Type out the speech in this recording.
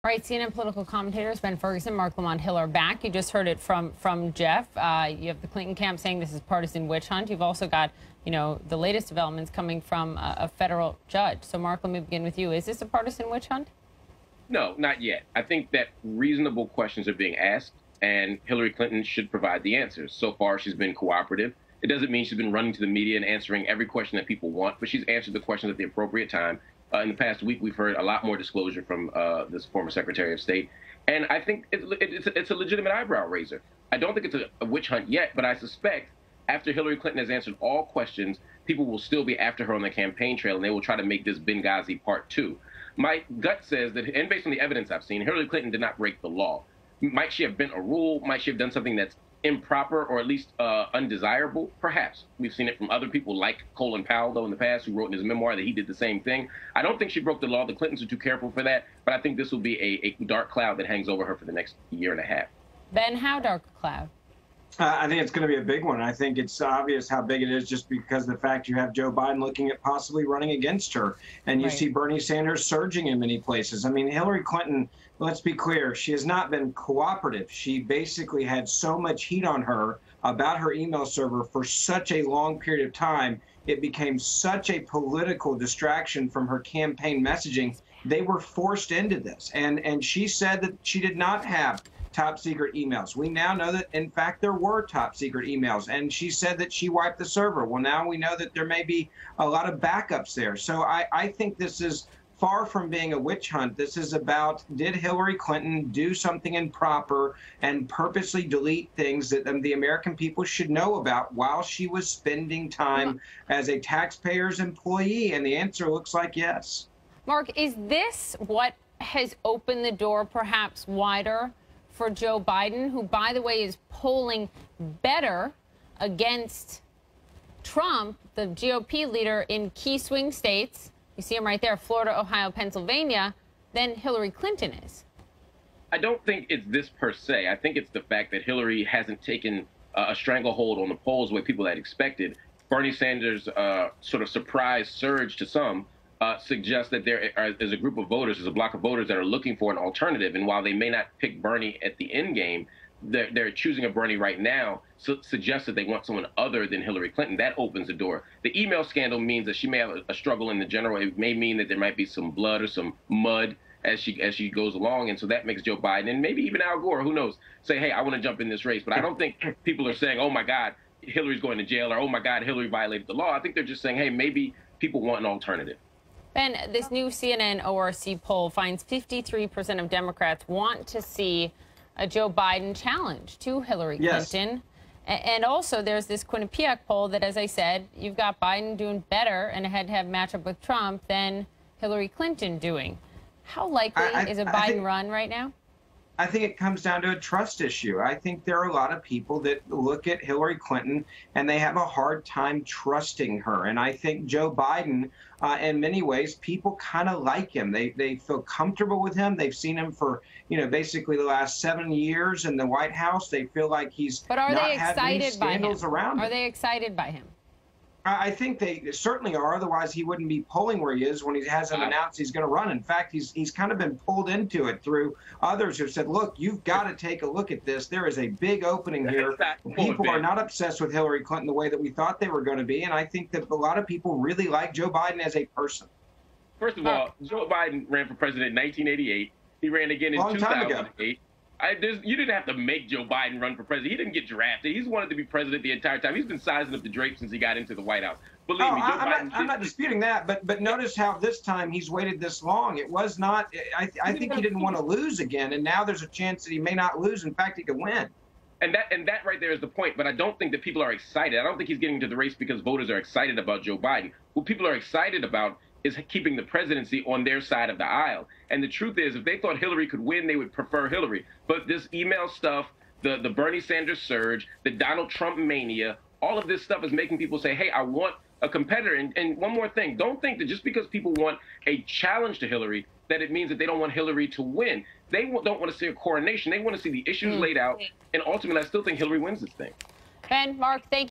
All right, CNN political commentators Ben Ferguson, Marc Lamont Hill are back. You just heard it from Jeff. You have the Clinton camp saying this is partisan witch hunt. You've also got, the latest developments coming from a federal judge. So, Marc, let me begin with you. Is this a partisan witch hunt? No, not yet. I think that reasonable questions are being asked, and Hillary Clinton should provide the answers. So far, she's been cooperative. It doesn't mean she's been running to the media and answering every question that people want, but she's answered the questions at the appropriate time. In the past week, we've heard a lot more disclosure from this former Secretary of State. And I think it's a legitimate eyebrow raiser. I don't think it's a witch hunt yet, but I suspect after Hillary Clinton has answered all questions, people will still be after her on the campaign trail, and they will try to make this Benghazi Part 2. My gut says that, and based on the evidence I've seen, Hillary Clinton did not break the law. Might she have bent a rule? Might she have done something that's improper or at least undesirable? Perhaps. We've seen it from other people like Colin Powell, though, in the past, who wrote in his memoir that he did the same thing. I don't think she broke the law. The Clintons are too careful for that. But I think this will be a dark cloud that hangs over her for the next year and a half. Ben, how dark a cloud? I think it's going to be a big one. I think it's obvious how big it is just because of the fact you have Joe Biden looking at possibly running against her. And you see Bernie Sanders surging in many places. I mean, Hillary Clinton, let's be clear, she has not been cooperative. She basically had so much heat on her about her email server for such a long period of time. It became such a political distraction from her campaign messaging. They were forced into this. And she said that she did not have top secret emails. We now know that, in fact, there were top secret emails. And she said that she wiped the server. Well, now we know that there may be a lot of backups there. So I think this is far from being a witch hunt. This is about, did Hillary Clinton do something improper and purposely delete things that the American people should know about while she was spending time as a taxpayer's employee? And the answer looks like yes. Marc, is this what has opened the door perhaps wider for Joe Biden, who, by the way, is polling better against Trump, the GOP leader, in key swing states? You see him right there, Florida, Ohio, Pennsylvania, than Hillary Clinton is? I don't think it's this per se. I think it's the fact that Hillary hasn't taken a stranglehold on the polls the way people had expected. Bernie Sanders' sort of surprise surge to some suggests that there is a group of voters, there's a block of voters that are looking for an alternative. And while they may not pick Bernie at the end game, they're choosing a Bernie right now, suggests that they want someone other than Hillary Clinton. That opens the door. The email scandal means that she may have a struggle in the general. It may mean that there might be some blood or some mud as she goes along. And so that makes Joe Biden, and maybe even Al Gore, who knows, say, hey, I want to jump in this race. But I don't think people are saying, oh, my God, Hillary's going to jail, or, oh, my God, Hillary violated the law. I think they're just saying, hey, maybe people want an alternative. Ben, this new CNN ORC poll finds 53% of Democrats want to see a Joe Biden challenge to Hillary Clinton. And also there's this Quinnipiac poll that, as I said, you've got Biden doing better and a head-to-head matchup with Trump than Hillary Clinton doing. How likely is a Biden run right now? I think it comes down to a trust issue. I think there are a lot of people that look at Hillary Clinton and they have a hard time trusting her. And I think Joe Biden, in many ways, people kind of like him. They feel comfortable with him. They've seen him for, basically the last 7 years in the White House. They feel like he's not had any scandals around him. Are they excited by him? I think they certainly are. Otherwise, he wouldn't be polling where he is when he hasn't announced he's going to run. In fact, he's kind of been pulled into it through others who've said, look, you've got to take a look at this. There is a big opening here. People are not obsessed with Hillary Clinton the way that we thought they were going to be. And I think that a lot of people really like Joe Biden as a person. First of all, Joe Biden ran for president in 1988. He ran again in 2008. You didn't have to make Joe Biden run for president. He didn't get drafted. He's wanted to be president the entire time. He's been sizing up the drapes since he got into the White House. Believe me, Joe Biden. I'm not disputing that, but notice how this time he's waited this long. It was not. I think he didn't want to lose again, and now there's a chance that he may not lose. In fact, he could win. And that right there is the point. But I don't think that people are excited. I don't think he's getting into the race because voters are excited about Joe Biden. What people are excited about is keeping the presidency on their side of the aisle. And the truth is, if they thought Hillary could win, they would prefer Hillary. But this email stuff, the Bernie Sanders surge, the Donald Trump mania, all of this stuff is making people say, hey, I want a competitor. And one more thing, don't think that just because people want a challenge to Hillary, that it means that they don't want Hillary to win. They don't want to see a coronation. They want to see the issues laid out. And ultimately, I still think Hillary wins this thing. Ben, Marc, thank you.